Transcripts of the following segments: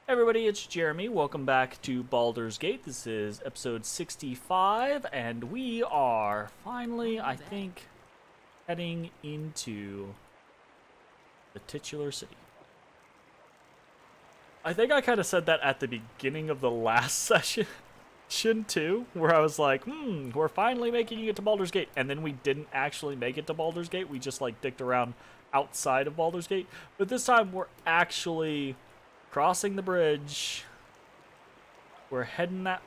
Everybody, it's Jeremy. Welcome back to Baldur's Gate. This is episode 65, and we are finally, I think, heading into the titular city. I think I kind of said that at the beginning of the last session too, where I was like, we're finally making it to Baldur's Gate, and then we didn't actually make it to Baldur's Gate. We just like dicked around outside of Baldur's Gate. But this time we're actually crossing the bridge. We're heading that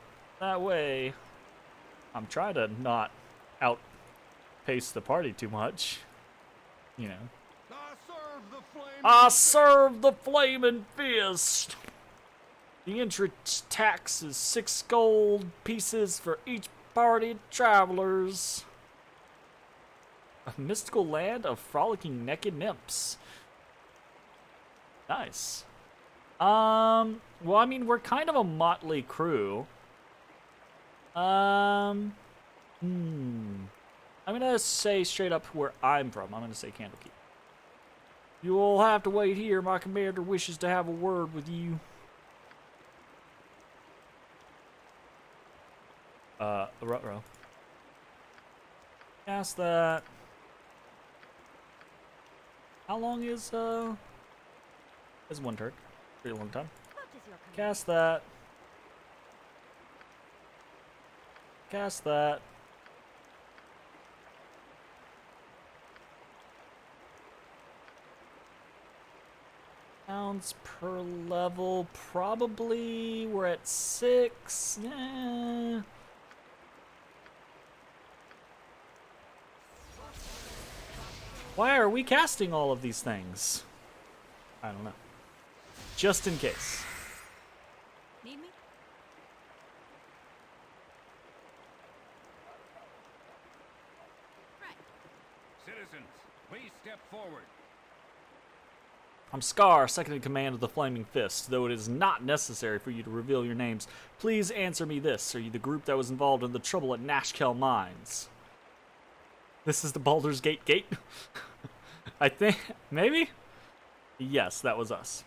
way. I'm trying to not outpace the party too much. You know. I serve the flaming fist. The entrance tax is 6 gold pieces for each party of travelers. A mystical land of frolicking naked nymphs. Nice. Well, I mean, we're kind of a motley crew. I'm gonna say straight up where I'm from. I'm gonna say Candlekeep. You will have to wait here. My commander wishes to have a word with you. Ruh-roh. Cast that. How long is one turn? Pretty long time. Cast that. Cast that. Pounds per level, probably we're at 6. Why are we casting all of these things? I don't know. Just in case. Need me? Right. Citizens, please step forward. I'm Scar, second in command of the Flaming Fist. Though it is not necessary for you to reveal your names, please answer me this. Are you the group that was involved in the trouble at Nashkel Mines? This is the Baldur's Gate gate? I think, maybe? Yes, that was us.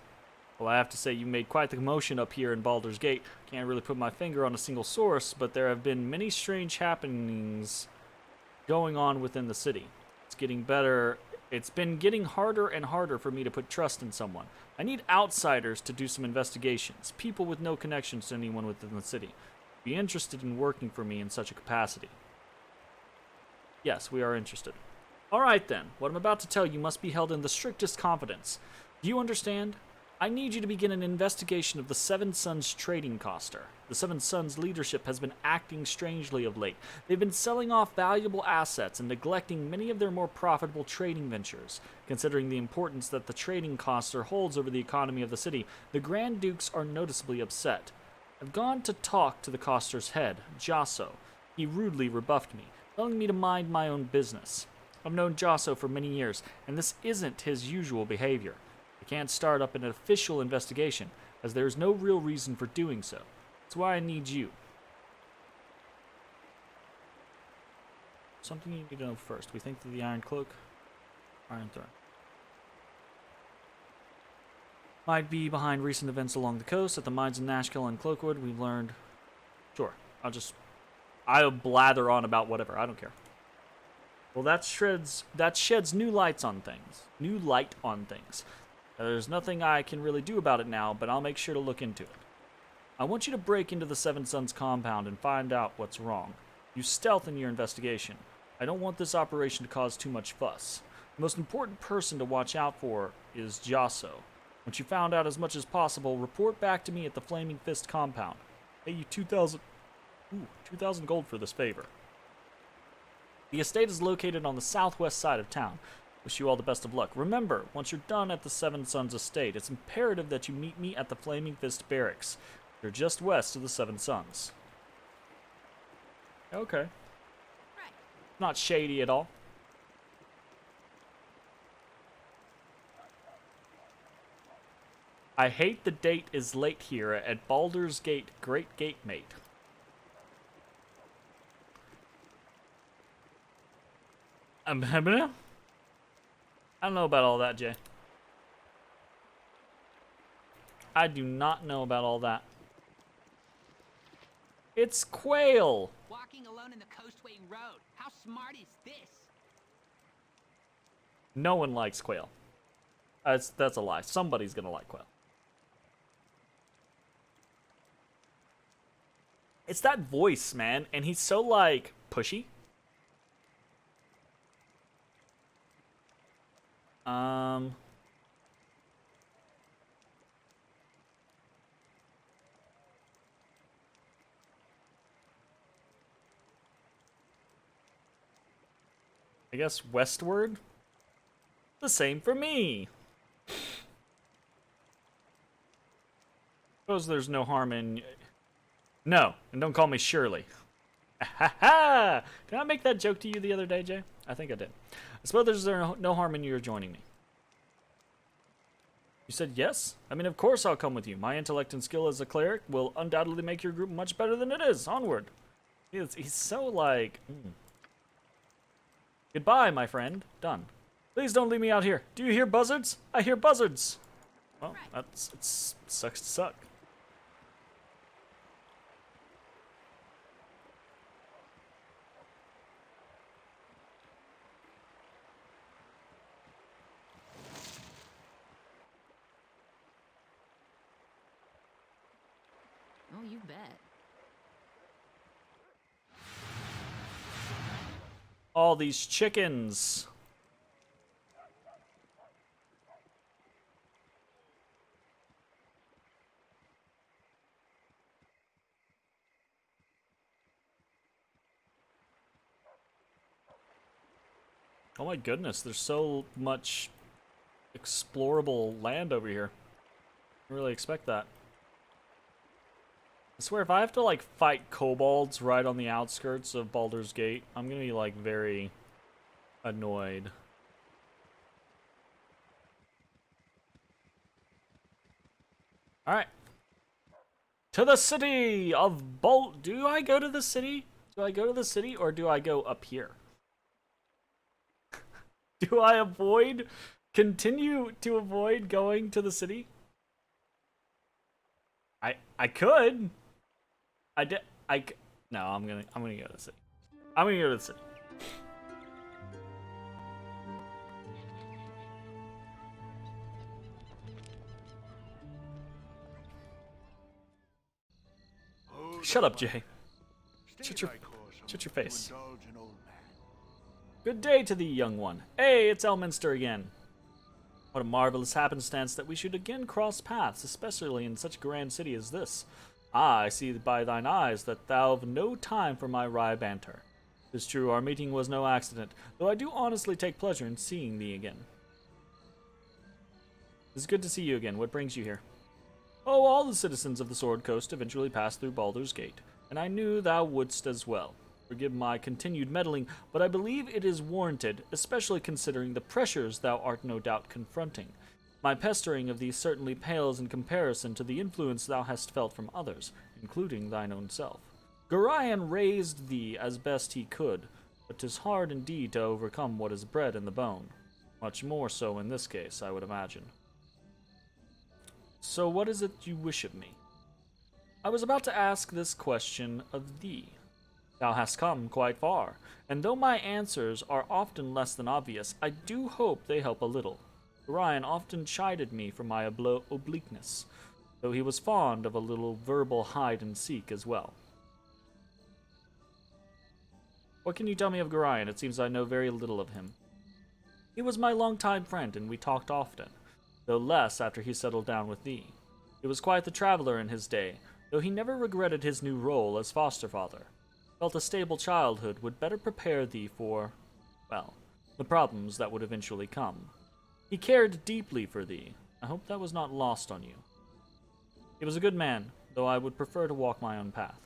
Well, I have to say you made quite the commotion up here in Baldur's Gate. Can't really put my finger on a single source, but there have been many strange happenings going on within the city. It's been getting harder and harder for me to put trust in someone. I need outsiders to do some investigations, people with no connections to anyone within the city. Be interested in working for me in such a capacity. Yes, we are interested. Alright then, what I'm about to tell you must be held in the strictest confidence. Do you understand? I need you to begin an investigation of the Seven Sons trading coster. The Seven Sons leadership has been acting strangely of late. They've been selling off valuable assets and neglecting many of their more profitable trading ventures. Considering the importance that the trading coster holds over the economy of the city, the Grand Dukes are noticeably upset. I've gone to talk to the coster's head, Jasso. He rudely rebuffed me, telling me to mind my own business. I've known Jasso for many years, and this isn't his usual behavior. I can't start up an official investigation, as there is no real reason for doing so. That's why I need you. Something you need to know first. We think that the Iron Cloak, Iron Throne, might be behind recent events along the coast. At the mines in Nashkel and Cloakwood, we've learned... Sure, I'll blather on about whatever. I don't care. Well, that sheds new light on things. There's nothing I can really do about it now, but I'll make sure to look into it. I want you to break into the Seven Sons compound and find out what's wrong. Use stealth in your investigation. I don't want this operation to cause too much fuss. The most important person to watch out for is Jasso. Once you found out as much as possible, report back to me at the Flaming Fist compound. Pay you 2,000 gold for this favor. The estate is located on the southwest side of town. Wish you all the best of luck. Remember, once you're done at the Seven Sons estate, it's imperative that you meet me at the Flaming Fist barracks. They're just west of the Seven Sons. Okay. Right. Not shady at all. I hate the date is late here at Baldur's Gate, Great Gate Mate. I don't know about all that, Jay. I do not know about all that. It's quail. Walking alone in the Coastway Road. How smart is this? No one likes quail. That's a lie. Somebody's gonna like quail. It's that voice, man, and he's so, like, pushy. I guess westward? The same for me. Suppose there's no harm in... No, and don't call me Shirley. Ha ha! Did I make that joke to you the other day, Jay? I think I did. I suppose there's no harm in your joining me. You said yes? I mean, of course I'll come with you. My intellect and skill as a cleric will undoubtedly make your group much better than it is. Onward. He's so like... Goodbye, my friend. Done. Please don't leave me out here. Do you hear buzzards? I hear buzzards. Well, it sucks to suck. Oh, you bet. All these chickens. Oh my goodness, there's so much explorable land over here. I didn't really expect that. I swear, if I have to, like, fight kobolds right on the outskirts of Baldur's Gate, I'm gonna be, like, very annoyed. Alright. To the city of Do I go to the city? Do I go to the city, or do I go up here? Do I continue to avoid going to the city? I could. No, I'm gonna go to the city. I'm gonna go to the city. Shut up, Jay. Shut your face. Good day to thee, young one. Hey, it's Elminster again. What a marvelous happenstance that we should again cross paths, especially in such a grand city as this. Ah, I see by thine eyes that thou've no time for my wry banter. 'Tis true, our meeting was no accident, though I do honestly take pleasure in seeing thee again. It's good to see you again. What brings you here? Oh, all the citizens of the Sword Coast eventually passed through Baldur's Gate, and I knew thou wouldst as well. Forgive my continued meddling, but I believe it is warranted, especially considering the pressures thou art no doubt confronting. My pestering of thee certainly pales in comparison to the influence thou hast felt from others, including thine own self. Gorion raised thee as best he could, but 'tis hard indeed to overcome what is bred in the bone. Much more so in this case, I would imagine. So what is it you wish of me? I was about to ask this question of thee. Thou hast come quite far, and though my answers are often less than obvious, I do hope they help a little. Ryan often chided me for my obliqueness, though he was fond of a little verbal hide-and-seek as well. What can you tell me of Gorion? It seems I know very little of him. He was my longtime friend, and we talked often, though less after he settled down with thee. He was quite the traveler in his day, though he never regretted his new role as foster father. Felt a stable childhood would better prepare thee for, well, the problems that would eventually come. He cared deeply for thee. I hope that was not lost on you. He was a good man, though I would prefer to walk my own path.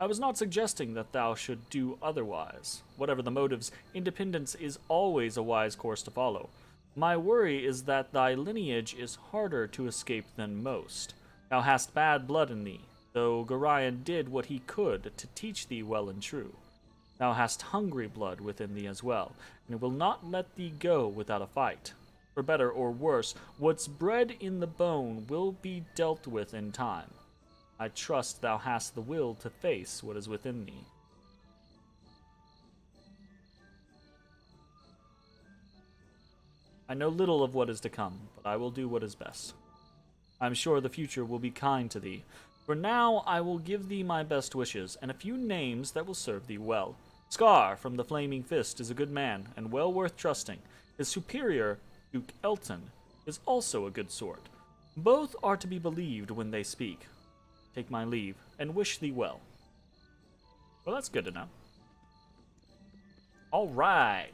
I was not suggesting that thou should do otherwise. Whatever the motives, independence is always a wise course to follow. My worry is that thy lineage is harder to escape than most. Thou hast bad blood in thee, though Gorion did what he could to teach thee well and true. Thou hast hungry blood within thee as well, and it will not let thee go without a fight. For better or worse, what's bred in the bone will be dealt with in time. I trust thou hast the will to face what is within thee. I know little of what is to come, but I will do what is best. I am sure the future will be kind to thee. For now, I will give thee my best wishes, and a few names that will serve thee well. Scar from the Flaming Fist is a good man, and well worth trusting. His superior, Duke Elton, is also a good sort. Both are to be believed when they speak. Take my leave, and wish thee well. Well, that's good to know. All right.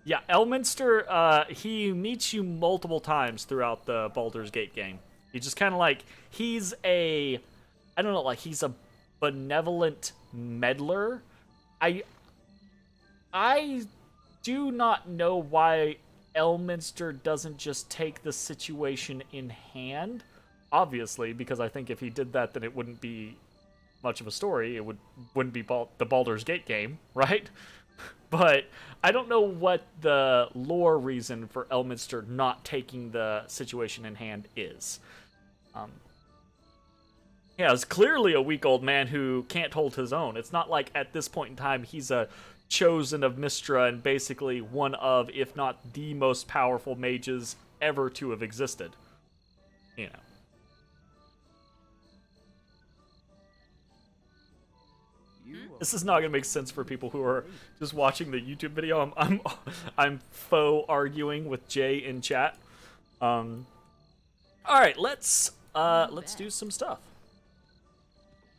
Yeah, Elminster, he meets you multiple times throughout the Baldur's Gate game. He just kind of like, he's a, I don't know, like he's a benevolent meddler. I do not know why Elminster doesn't just take the situation in hand. Obviously, because I think if he did that, then it wouldn't be much of a story. It wouldn't be the Baldur's Gate game, right? But I don't know what the lore reason for Elminster not taking the situation in hand is. Yeah, it's clearly a weak old man who can't hold his own. It's not like at this point in time he's a chosen of Mystra and basically one of, if not the most powerful mages ever to have existed. You know. This is not gonna make sense for people who are just watching the YouTube video. I'm faux arguing with Jay in chat. All right, let's do some stuff.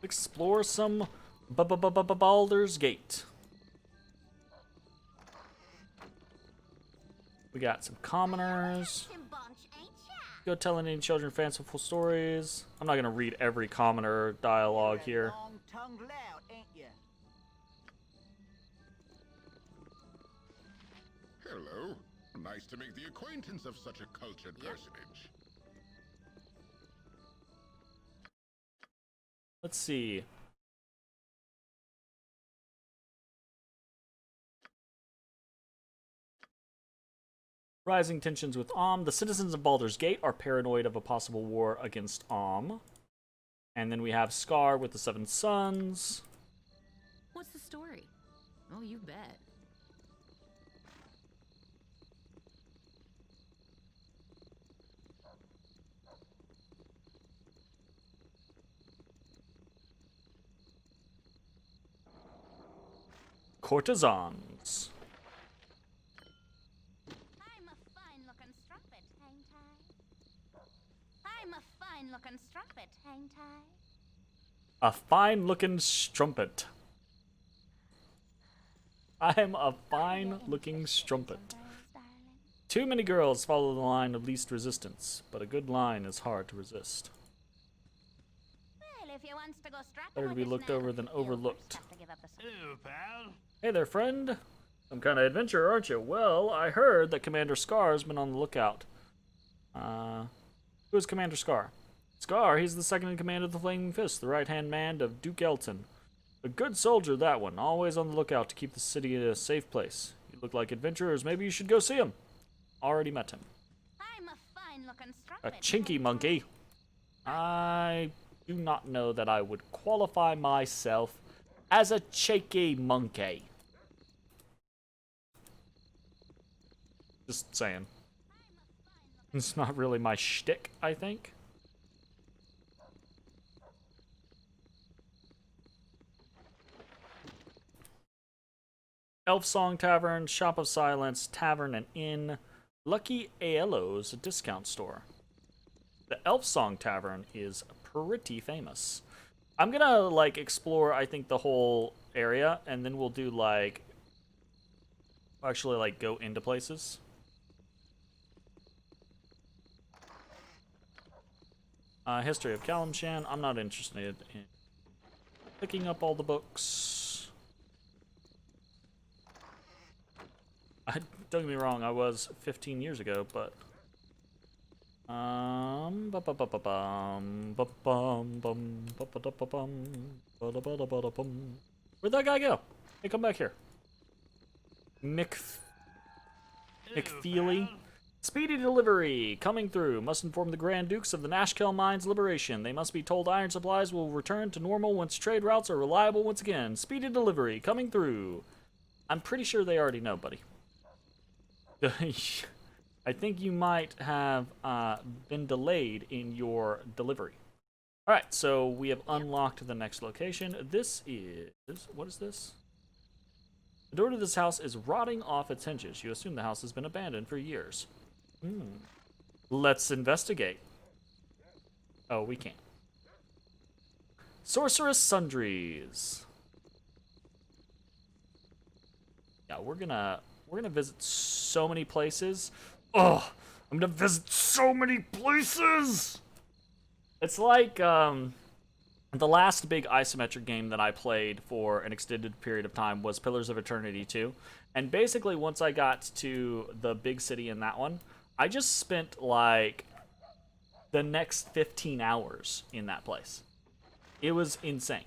Explore some Baldur's Gate. We got some commoners. Go telling any children fanciful stories. I'm not gonna read every commoner dialogue here. Hello. Nice to make the acquaintance of such a cultured personage. Let's see. Rising tensions with Om. The citizens of Baldur's Gate are paranoid of a possible war against Om. And then we have Scar with the Seven Sons. What's the story? Oh, you bet. Courtesans. I'm a fine-looking strumpet, ain't I? I'm a fine-looking strumpet, ain't I? A fine-looking strumpet. I'm a fine-looking strumpet. Too many girls follow the line of least resistance, but a good line is hard to resist. Well, if you wants to go strapping Better to with be this looked now, over than you'll overlooked. first have to give up the Hello, pal. Hey there, friend. Some kind of adventurer, aren't you? Well, I heard that Commander Scar's been on the lookout. Who is Commander Scar? Scar, he's the second in command of the Flaming Fist, the right-hand man of Duke Elton. A good soldier, that one, always on the lookout to keep the city a safe place. You look like adventurers, maybe you should go see him. Already met him. I'm a fine-looking A strumpet. chinky monkey. I do not know that I would qualify myself as a cheeky monkey. Just saying. It's not really my shtick, I think. Elf Song Tavern, Shop of Silence, Tavern and Inn, Lucky Aelo's discount store. The Elf Song Tavern is pretty famous. I'm gonna, like, explore, I think, the whole area, and then we'll do, like, actually, like, go into places. History of Kalimshan. I'm not interested in picking up all the books. Don't get me wrong, I was 15 years ago, but where'd that guy go? Hey, come back here. McFeely. Speedy delivery coming through. Must inform the Grand Dukes of the Nashkel Mine's liberation. They must be told iron supplies will return to normal once trade routes are reliable once again. Speedy delivery coming through. I'm pretty sure they already know, buddy. I think you might have been delayed in your delivery. Alright, so we have unlocked the next location. This is... what is this? The door to this house is rotting off its hinges. You assume the house has been abandoned for years. Let's investigate. Oh, we can't. Sorceress Sundries. Yeah, we're gonna visit so many places. Oh, I'm gonna visit so many places. It's like the last big isometric game that I played for an extended period of time was Pillars of Eternity 2. And basically, once I got to the big city in that one, I just spent like the next 15 hours in that place. It was insane.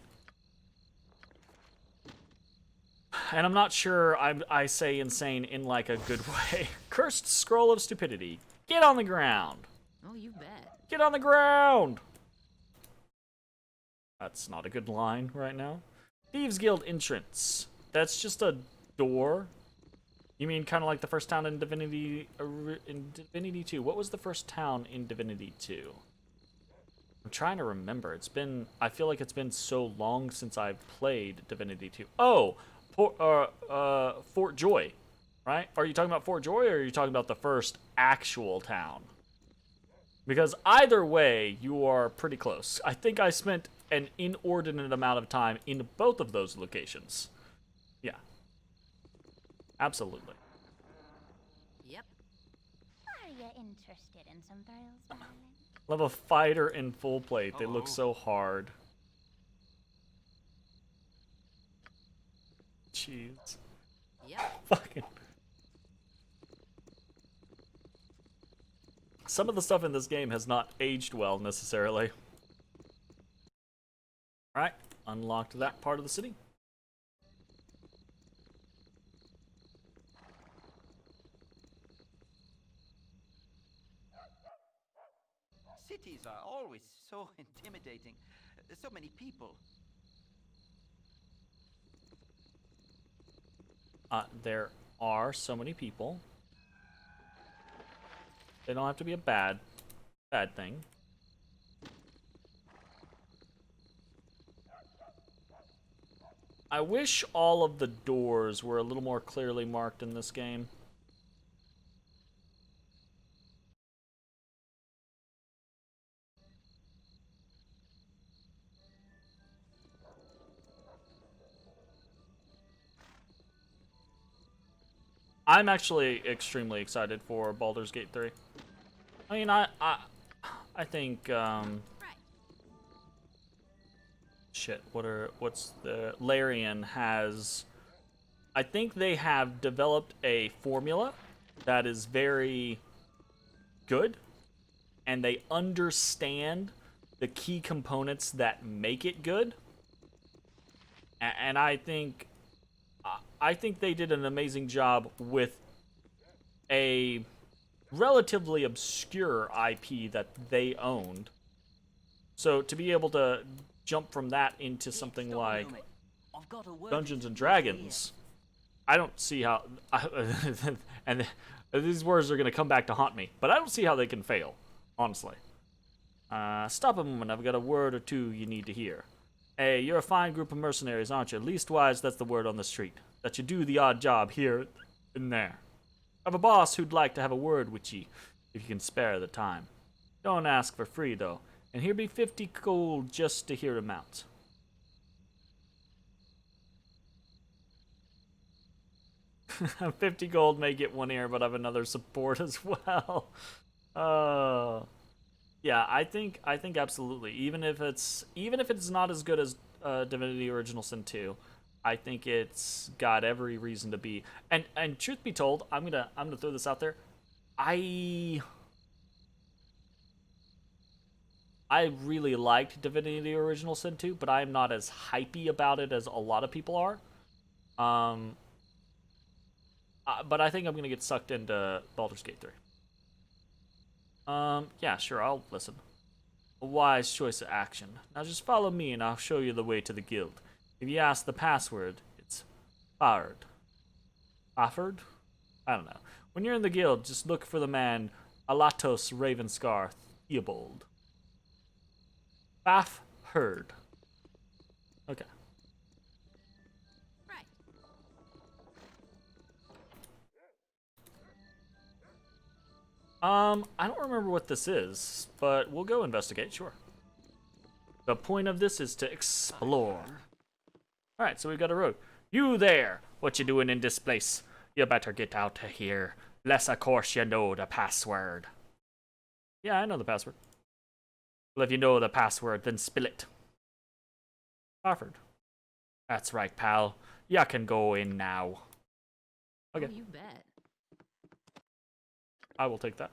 And I'm not sure I say insane in like a good way. Cursed Scroll of Stupidity. Get on the ground. Oh, you bet. Get on the ground. That's not a good line right now. Thieves Guild entrance. That's just a door. You mean kind of like the first town in Divinity 2? What was the first town in Divinity 2? I'm trying to remember. I feel like it's been so long since I've played Divinity 2. Oh, Fort Joy, right? Are you talking about Fort Joy, or are you talking about the first actual town? Because either way, you are pretty close. I think I spent an inordinate amount of time in both of those locations. Yeah. Absolutely. Yep. Are you interested in some thrills, darling? Love a fighter in full plate. They look so hard. Jeez. Yep. Fucking. Some of the stuff in this game has not aged well necessarily. Alright, unlocked that part of the city. Cities are always so intimidating. So many people. There are so many people. They don't have to be a bad thing. I wish all of the doors were a little more clearly marked in this game. I'm actually extremely excited for Baldur's Gate 3. I mean, I think, shit, what's the... Larian has... I think they have developed a formula that is very good, and they understand the key components that make it good. And I think they did an amazing job with a relatively obscure IP that they owned. So to be able to jump from that into something like Dungeons and Dragons, I don't see how... and these words are going to come back to haunt me, but I don't see how they can fail, honestly. Stop a moment, I've got a word or two you need to hear. Hey, you're a fine group of mercenaries, aren't you? Leastwise, that's the word on the street. That you do the odd job here and there. I have a boss who'd like to have a word with ye, if you can spare the time. Don't ask for free, though, and here be 50 gold just to hear him out. $50 gold may get one ear, but I have another support as well. Yeah, I think absolutely. Even if it's not as good as Divinity Original Sin 2, I think it's got every reason to be. And truth be told, I'm gonna throw this out there. I really liked Divinity Original Sin 2, but I'm not as hypey about it as a lot of people are. But I think I'm gonna get sucked into Baldur's Gate 3. Yeah, sure, I'll listen. A wise choice of action. Now just follow me and I'll show you the way to the guild. If you ask the password, it's Bard. Offord? I don't know. When you're in the guild, just look for the man Alatos Ravenscar Theobald. Bath Herd. Okay. Right. I don't remember what this is, but we'll go investigate, sure. The point of this is to explore. Alright, so we've got a road. You there! What you doing in this place? You better get out of here. Less of course you know the password. Yeah, I know the password. Well, if you know the password, then spill it. Offered. That's right, pal. Ya can go in now. Okay. Oh, you bet. I will take that.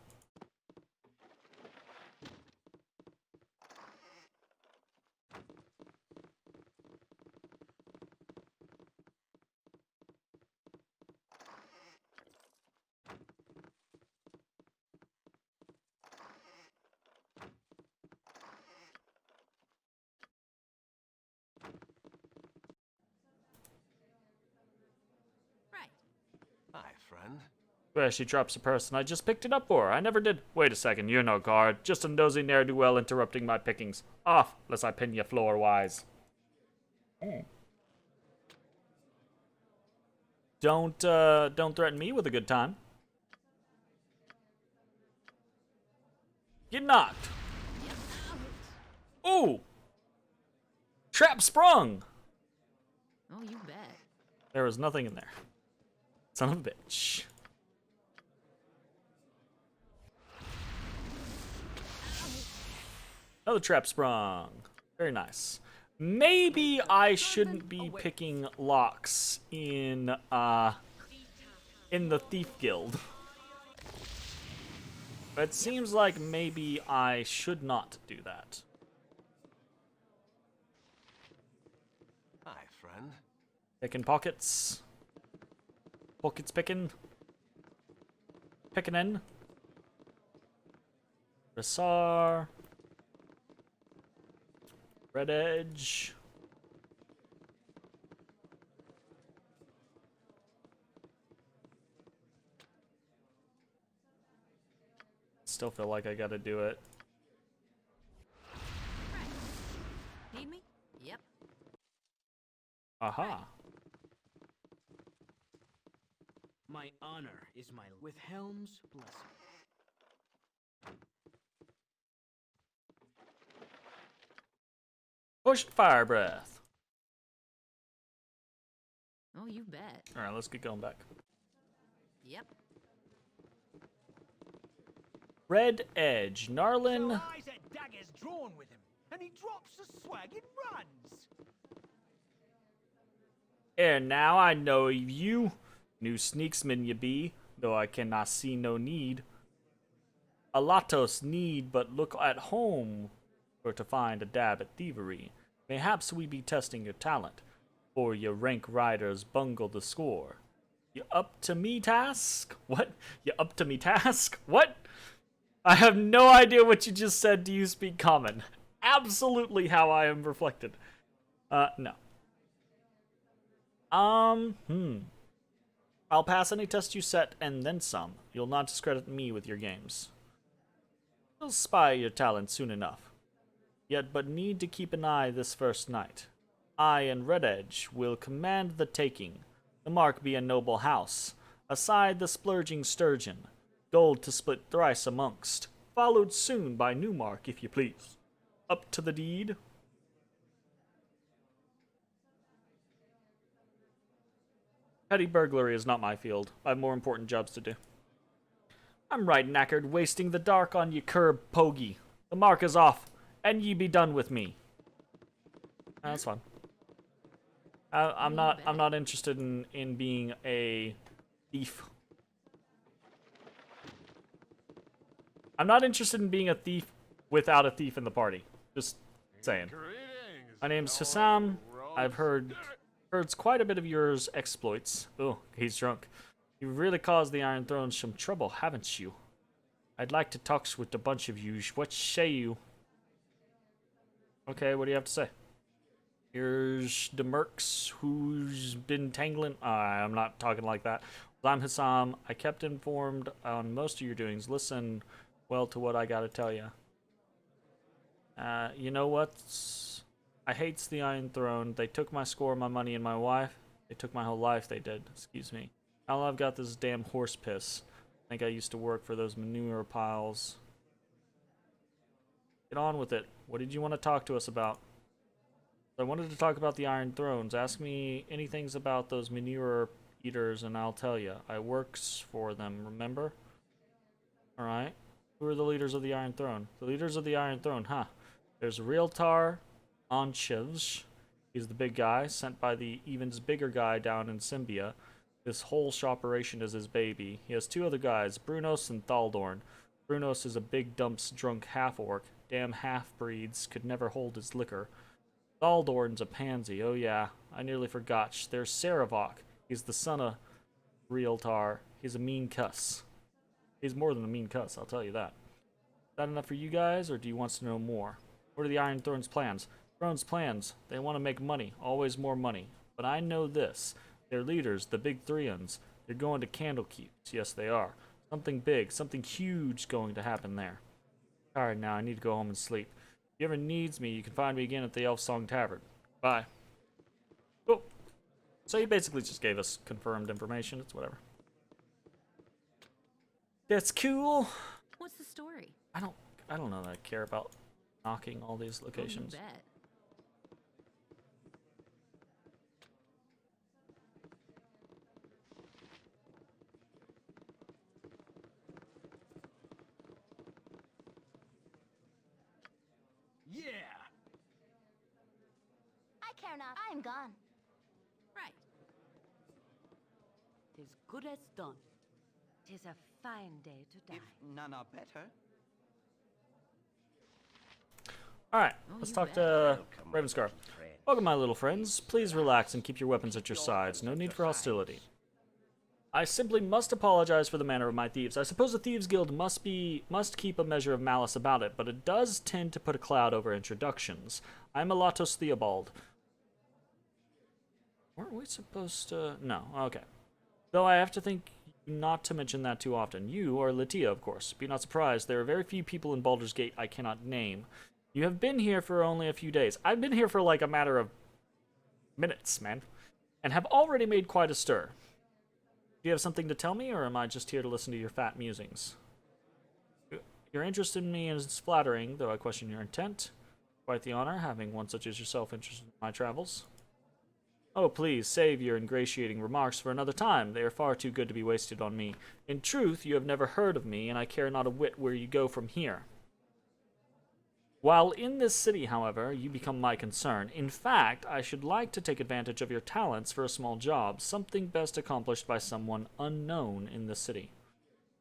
Right. Hi, friend. Where she drops a purse and I just picked it up for her. I never did. Wait a second, you're no guard. Just a nosy ne'er-do-well interrupting my pickings. Off, lest I pin you floor-wise. Don't threaten me with a good time. Get knocked. Ooh! Trap sprung! Oh, you bet. There was nothing in there. Son of a bitch. Another trap sprung. Very nice. Maybe I shouldn't be picking locks in the Thief Guild. It seems like maybe I should not do that. Hi, friend. Picking pockets. Pockets picking. Picking in. Rasar. Red Edge. Still feel like I gotta do it. Right. Need me? Yep. Aha. My honor is my with Helm's blessing. Push fire breath. Oh, you bet. Alright, let's get going back. Yep. Red Edge. Narlin. So Isaac daggers drawn with him, and he drops the swag and runs. And now I know you. New sneaksman you be, though I cannot see no need. Alatos need but look at home for to find a dab at thievery. Mayhaps we be testing your talent, for your rank riders bungle the score. You up to me task? What? You up to me task? What? I have no idea what you just said. Do you speak common? Absolutely how I am reflected. No. I'll pass any test you set and then some. You'll not discredit me with your games. You'll spy your talent soon enough. Yet but need to keep an eye this first night. I and Red Edge will command the taking. The mark be a noble house. Aside the splurging sturgeon. Gold to split thrice amongst. Followed soon by new mark, if you please. Up to the deed. Petty burglary is not my field. I have more important jobs to do. I'm right knackered, wasting the dark on ye curb pogie. The mark is off, and ye be done with me. That's fine. I'm not interested in being a thief. I'm not interested in being a thief without a thief in the party. Just saying. My name's Hassam. I've heard quite a bit of yours exploits. Oh, he's drunk. You've really caused the Iron Throne some trouble, haven't you? I'd like to talk with a bunch of you. What say you? Okay, what do you have to say? Here's the mercs who's been tangling. I'm not talking like that. I'm Hassam. I kept informed on most of your doings. Listen well to what I gotta tell you. You know what? I hates the Iron Throne. They took my score, my money, and my wife. They took my whole life, they did. Excuse me. Now I've got this damn horse piss. I think I used to work for those manure piles. Get on with it. What did you want to talk to us about? I wanted to talk about the Iron Thrones. Ask me anything about those manure eaters and I'll tell you. I works for them, remember? Alright. Who are the leaders of the Iron Throne? The leaders of the Iron Throne, huh? There's Realtar Onchivj. He's the big guy, sent by the even bigger guy down in Symbia. This whole operation is his baby. He has two other guys, Brunos and Thaldorn. Brunos is a big dumps drunk half-orc. Damn half-breeds could never hold his liquor. Thaldorn's a pansy, oh yeah, I nearly forgot. There's Saravok. He's the son of Realtar. He's a mean cuss. He's more than a mean cuss, I'll tell you that. Is that enough for you guys, or do you want to know more? What are the Iron Throne's plans? Throne's plans. They want to make money. Always more money. But I know this. Their leaders, the big Threons, they're going to Candlekeep. Yes, they are. Something big, something huge going to happen there. Alright, now I need to go home and sleep. If you ever needs me, you can find me again at the Elf Song Tavern. Bye. Oh. So he basically just gave us confirmed information. It's whatever. That's cool. What's the story? I don't know that I care about knocking all these locations. Oh, you bet. Yeah! I care not. I am gone. Right. Tis good as done. Tis a fine day to die. If none are better. Alright, Oh, let's you talk bet. to Ravenscar. Welcome, my little friends. Please relax and keep your weapons at your sides. No need for hostility. I simply must apologize for the manner of my thieves. I suppose a thieves' guild must keep a measure of malice about it, but it does tend to put a cloud over introductions. I'm Elatos Theobald. Weren't we supposed to... No, okay. Though I have to think not to mention that too often. You are Latia, of course. Be not surprised, there are very few people in Baldur's Gate I cannot name. You have been here for only a few days. I've been here for like a matter of minutes, man, and have already made quite a stir. Do you have something to tell me, or am I just here to listen to your fat musings? Your interest in me is flattering, though I question your intent. Quite the honor, having one such as yourself interested in my travels. Oh, please, save your ingratiating remarks for another time. They are far too good to be wasted on me. In truth, you have never heard of me, and I care not a whit where you go from here. While in this city, however, you become my concern. In fact, I should like to take advantage of your talents for a small job, something best accomplished by someone unknown in the city.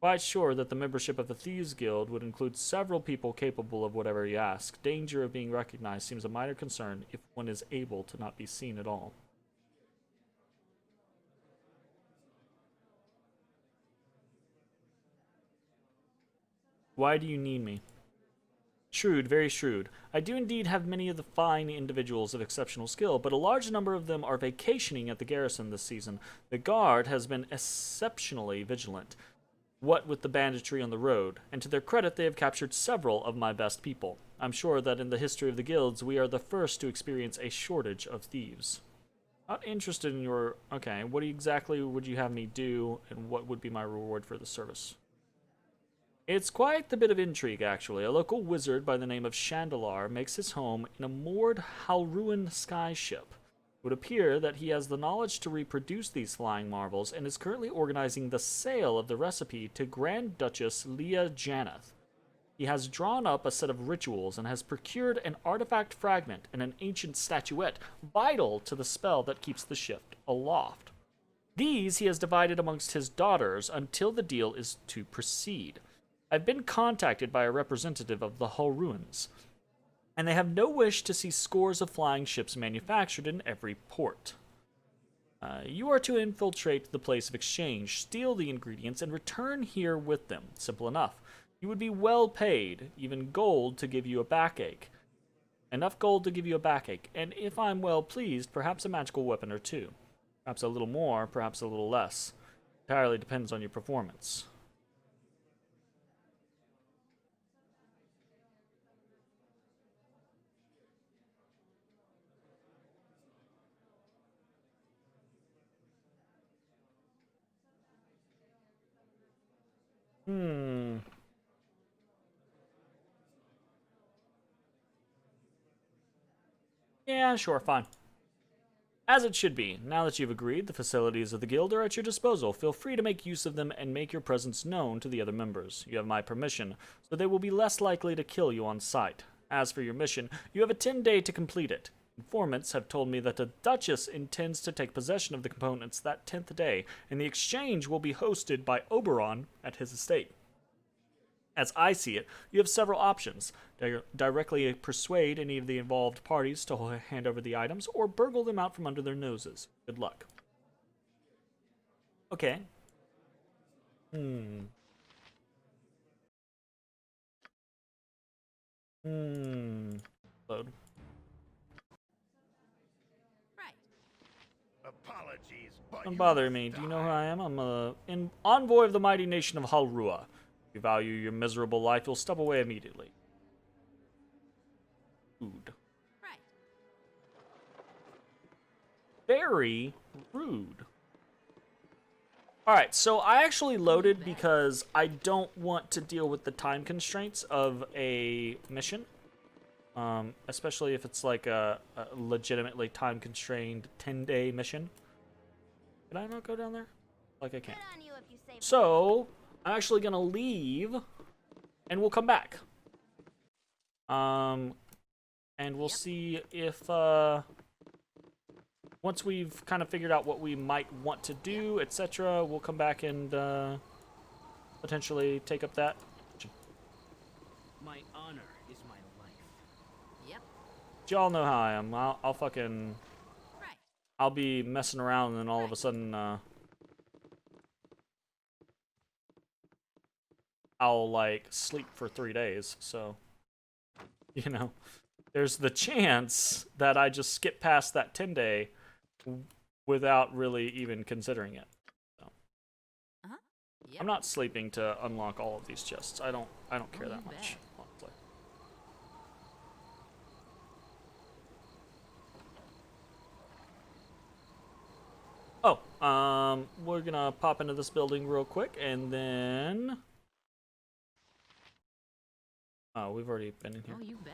Quite sure that the membership of the Thieves Guild would include several people capable of whatever you ask. Danger of being recognized seems a minor concern if one is able to not be seen at all. Why do you need me? Shrewd, very shrewd. I do indeed have many of the fine individuals of exceptional skill, but a large number of them are vacationing at the garrison this season. The guard has been exceptionally vigilant, what with the banditry on the road, and to their credit they have captured several of my best people. I'm sure that in the history of the guilds we are the first to experience a shortage of thieves. Not interested in your... Okay, what exactly would you have me do, and what would be my reward for the service? It's quite the bit of intrigue, actually. A local wizard by the name of Chandelar makes his home in a moored Halruan skyship. It would appear that he has the knowledge to reproduce these flying marvels and is currently organizing the sale of the recipe to Grand Duchess Leah Janeth. He has drawn up a set of rituals and has procured an artifact fragment and an ancient statuette vital to the spell that keeps the ship aloft. These he has divided amongst his daughters until the deal is to proceed. I've been contacted by a representative of the Halruans, and they have no wish to see scores of flying ships manufactured in every port. You are to infiltrate the place of exchange, steal the ingredients, and return here with them. Simple enough. You would be well paid, even gold, to give you a backache. Enough gold to give you a backache, and if I'm well pleased, perhaps a magical weapon or two. Perhaps a little more, perhaps a little less. Entirely depends on your performance. Yeah, sure, fine. As it should be. Now that you've agreed, the facilities of the guild are at your disposal. Feel free to make use of them and make your presence known to the other members. You have my permission, so they will be less likely to kill you on sight. As for your mission, you have a 10-day to complete it. Informants have told me that the Duchess intends to take possession of the components that 10th day, and the exchange will be hosted by Oberon at his estate. As I see it, you have several options. Directly persuade any of the involved parties to hand over the items, or burgle them out from under their noses. Good luck. Okay. Load. Right. Apologies, but Don't bother me. Do you know who I am? I'm an envoy of the mighty nation of Halrua. If you value your miserable life, you'll step away immediately. Rude. Right. Very rude. Alright, so I actually loaded because I don't want to deal with the time constraints of a mission. Especially if it's like a legitimately time-constrained 10-day mission. Can I not go down there? Like I can. So, I'm actually gonna leave, and we'll come back. And we'll see if, once we've kind of figured out what we might want to do, etc., we'll come back and, potentially take up that. My honor is my life. Yep. Y'all know how I am. I'll fucking... Right. I'll be messing around and then all of a sudden, I'll, like, sleep for 3 days, so... You know, there's the chance that I just skip past that 10-day without really even considering it. So. Uh-huh. Yep. I'm not sleeping to unlock all of these chests. I don't care that you much, bet. honestly. Oh, we're gonna pop into this building real quick, and then... Oh, we've already been in here. Oh, you bet.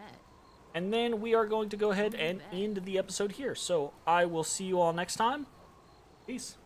And then we are going to go ahead and end the episode here. So I will see you all next time. Peace.